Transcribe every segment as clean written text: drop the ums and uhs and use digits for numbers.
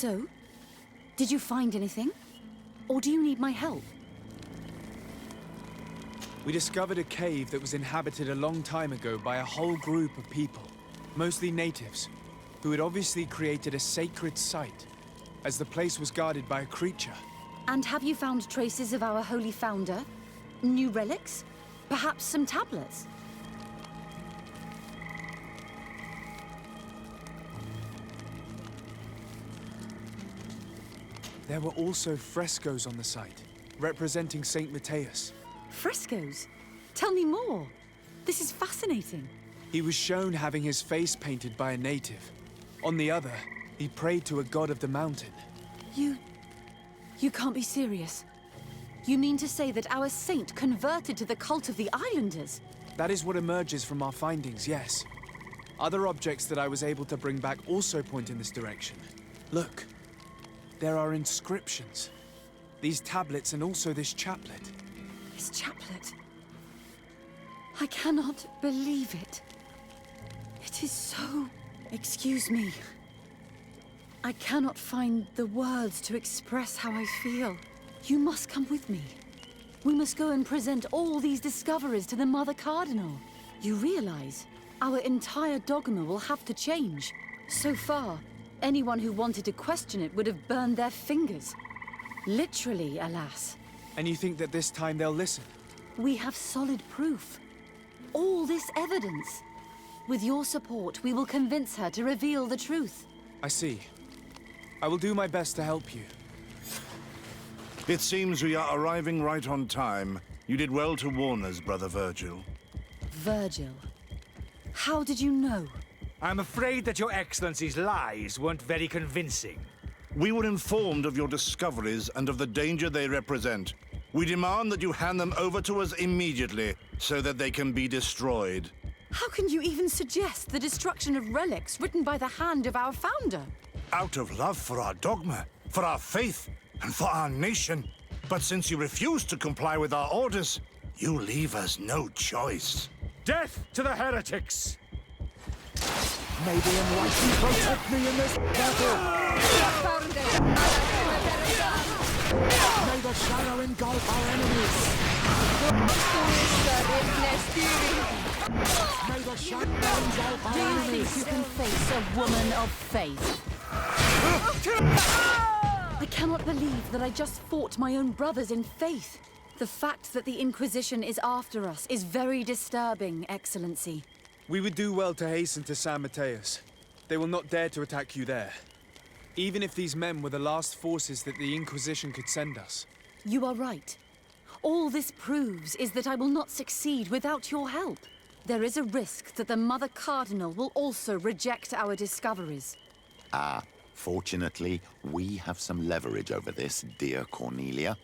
So, did you find anything? Or do you need my help? We discovered a cave that was inhabited a long time ago by a whole group of people, mostly natives, who had obviously created a sacred site, as the place was guarded by a creature. And have you found traces of our holy founder? New relics? Perhaps some tablets? There were also frescoes on the site, representing Saint Matthias. Frescoes? Tell me more. This is fascinating. He was shown having his face painted by a native. On the other, he prayed to a god of the mountain. You can't be serious. You mean to say that our saint converted to the cult of the islanders? That is what emerges from our findings, yes. Other objects that I was able to bring back also point in this direction. Look. There are inscriptions. These tablets and also this chaplet. This chaplet? I cannot believe it. It is so... Excuse me. I cannot find the words to express how I feel. You must come with me. We must go and present all these discoveries to the Mother Cardinal. You realize our entire dogma will have to change. So far, anyone who wanted to question it would have burned their fingers. Literally, alas. And you think that this time they'll listen? We have solid proof. All this evidence. With your support, we will convince her to reveal the truth. I see. I will do my best to help you. It seems we are arriving right on time. You did well to warn us, Brother Virgil. Virgil? How did you know? I'm afraid that your Excellency's lies weren't very convincing. We were informed of your discoveries and of the danger they represent. We demand that you hand them over to us immediately, so that they can be destroyed. How can you even suggest the destruction of relics written by the hand of our founder? Out of love for our dogma, for our faith, and for our nation. But since you refuse to comply with our orders, you leave us no choice. Death to the heretics! May the Enlightened protect me in this battle! May the shadow engulf our enemies! May the shadow engulf our Do you enemies! think you can face a woman of faith? I cannot believe that I just fought my own brothers in faith. The fact that the Inquisition is after us is very disturbing, Excellency. We would do well to hasten to San Matthias. They will not dare to attack you there. Even if these men were the last forces that the Inquisition could send us. You are right. All this proves is that I will not succeed without your help. There is a risk that the Mother Cardinal will also reject our discoveries. Fortunately, we have some leverage over this, dear Cornelia.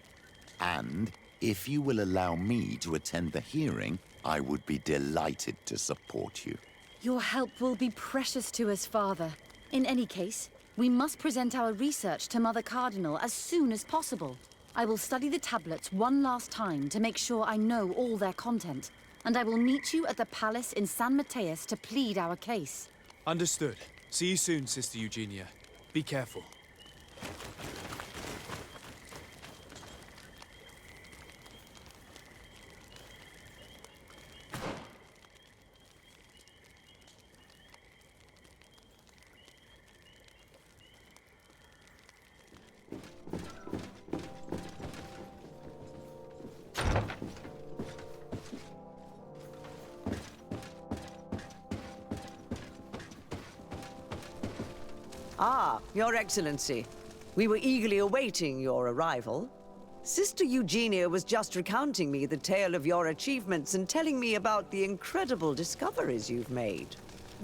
And if you will allow me to attend the hearing, I would be delighted to support you. Your help will be precious to us, Father. In any case, we must present our research to Mother Cardinal as soon as possible. I will study the tablets one last time to make sure I know all their content, and I will meet you at the palace in San Matthias to plead our case. Understood. See you soon, Sister Eugenia. Be careful. Ah, Your Excellency. We were eagerly awaiting your arrival. Sister Eugenia was just recounting me the tale of your achievements and telling me about the incredible discoveries you've made.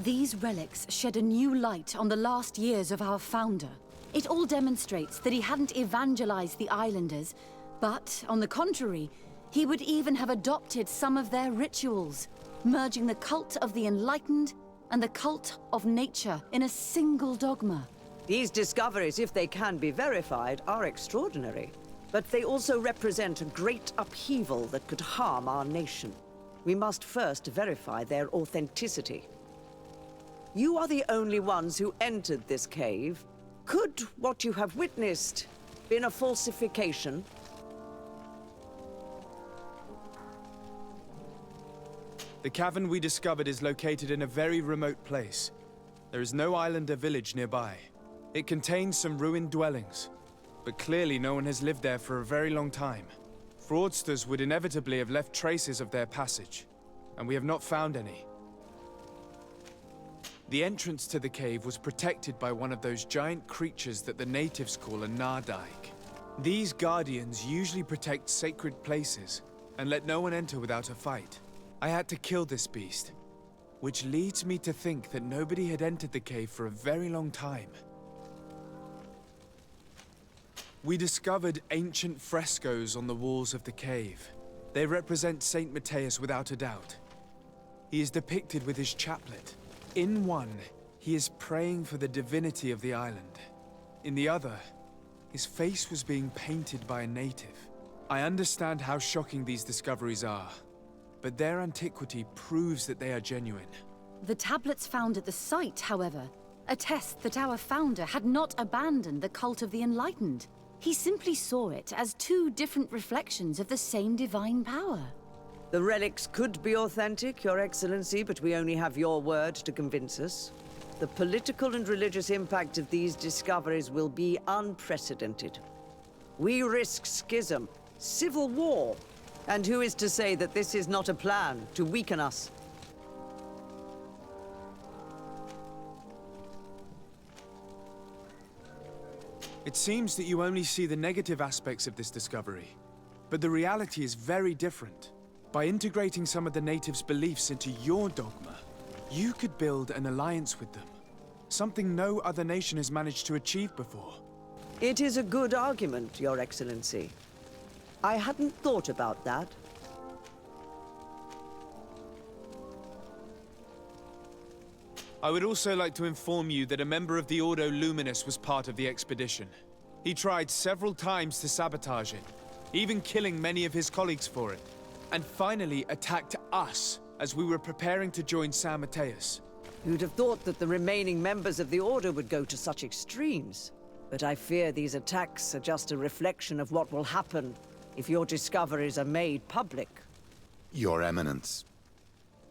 These relics shed a new light on the last years of our founder. It all demonstrates that he hadn't evangelized the islanders, but, on the contrary, he would even have adopted some of their rituals, merging the cult of the enlightened and the cult of nature in a single dogma. These discoveries, if they can be verified, are extraordinary. But they also represent a great upheaval that could harm our nation. We must first verify their authenticity. You are the only ones who entered this cave. Could what you have witnessed been a falsification? The cavern we discovered is located in a very remote place. There is no island or village nearby. It contains some ruined dwellings, but clearly no one has lived there for a very long time. Fraudsters would inevitably have left traces of their passage, and we have not found any. The entrance to the cave was protected by one of those giant creatures that the natives call a Nardaik. These guardians usually protect sacred places and let no one enter without a fight. I had to kill this beast, which leads me to think that nobody had entered the cave for a very long time. We discovered ancient frescoes on the walls of the cave. They represent Saint Matthias without a doubt. He is depicted with his chaplet. In one, he is praying for the divinity of the island. In the other, his face was being painted by a native. I understand how shocking these discoveries are, but their antiquity proves that they are genuine. The tablets found at the site, however, attest that our founder had not abandoned the cult of the Enlightened. He simply saw it as two different reflections of the same divine power. The relics could be authentic, Your Excellency, but we only have your word to convince us. The political and religious impact of these discoveries will be unprecedented. We risk schism, civil war, and who is to say that this is not a plan to weaken us? It seems that you only see the negative aspects of this discovery, but the reality is very different. By integrating some of the natives' beliefs into your dogma, you could build an alliance with them. Something no other nation has managed to achieve before. It is a good argument, Your Excellency. I hadn't thought about that. I would also like to inform you that a member of the Ordo Luminous was part of the expedition. He tried several times to sabotage it, even killing many of his colleagues for it, and finally attacked us as we were preparing to join San Matthias. You'd have thought that the remaining members of the Order would go to such extremes. But I fear these attacks are just a reflection of what will happen if your discoveries are made public. Your Eminence,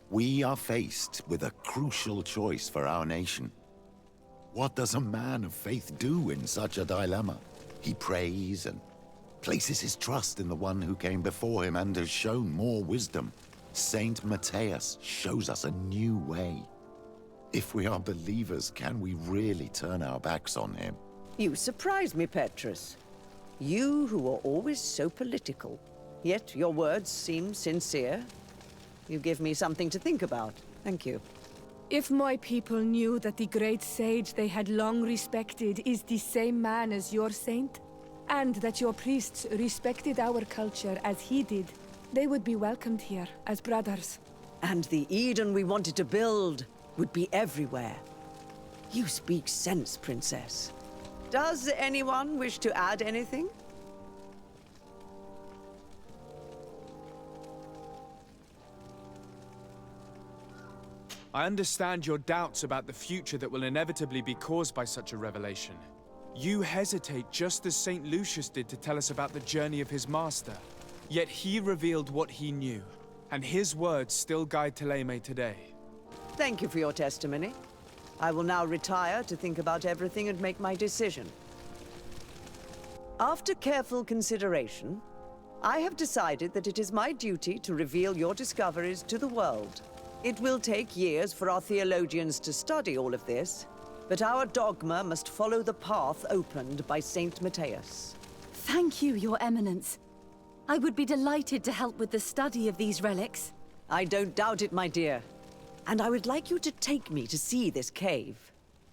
we are faced with a crucial choice for our nation. What does a man of faith do in such a dilemma? He prays and places his trust in the one who came before him and has shown more wisdom. Saint Matthias shows us a new way. If we are believers, can we really turn our backs on him? You surprise me, Petrus. You who are always so political. Yet your words seem sincere. You give me something to think about. Thank you. If my people knew that the great sage they had long respected is the same man as your saint, and that your priests respected our culture as he did, they would be welcomed here as brothers. And the Eden we wanted to build would be everywhere. You speak sense, Princess. Does anyone wish to add anything? I understand your doubts about the future that will inevitably be caused by such a revelation. You hesitate just as St. Lucius did to tell us about the journey of his master. Yet he revealed what he knew, and his words still guide Thélème today. Thank you for your testimony. I will now retire to think about everything and make my decision. After careful consideration, I have decided that it is my duty to reveal your discoveries to the world. It will take years for our theologians to study all of this, but our dogma must follow the path opened by Saint Matthias. Thank you, Your Eminence. I would be delighted to help with the study of these relics. I don't doubt it, my dear. And I would like you to take me to see this cave.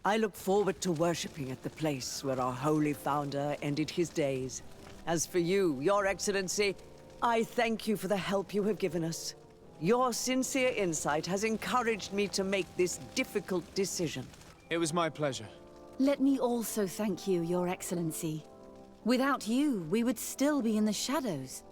I look forward to worshipping at the place where our holy founder ended his days. As for you, Your Excellency, I thank you for the help you have given us. Your sincere insight has encouraged me to make this difficult decision. It was my pleasure. Let me also thank you, Your Excellency. Without you, we would still be in the shadows.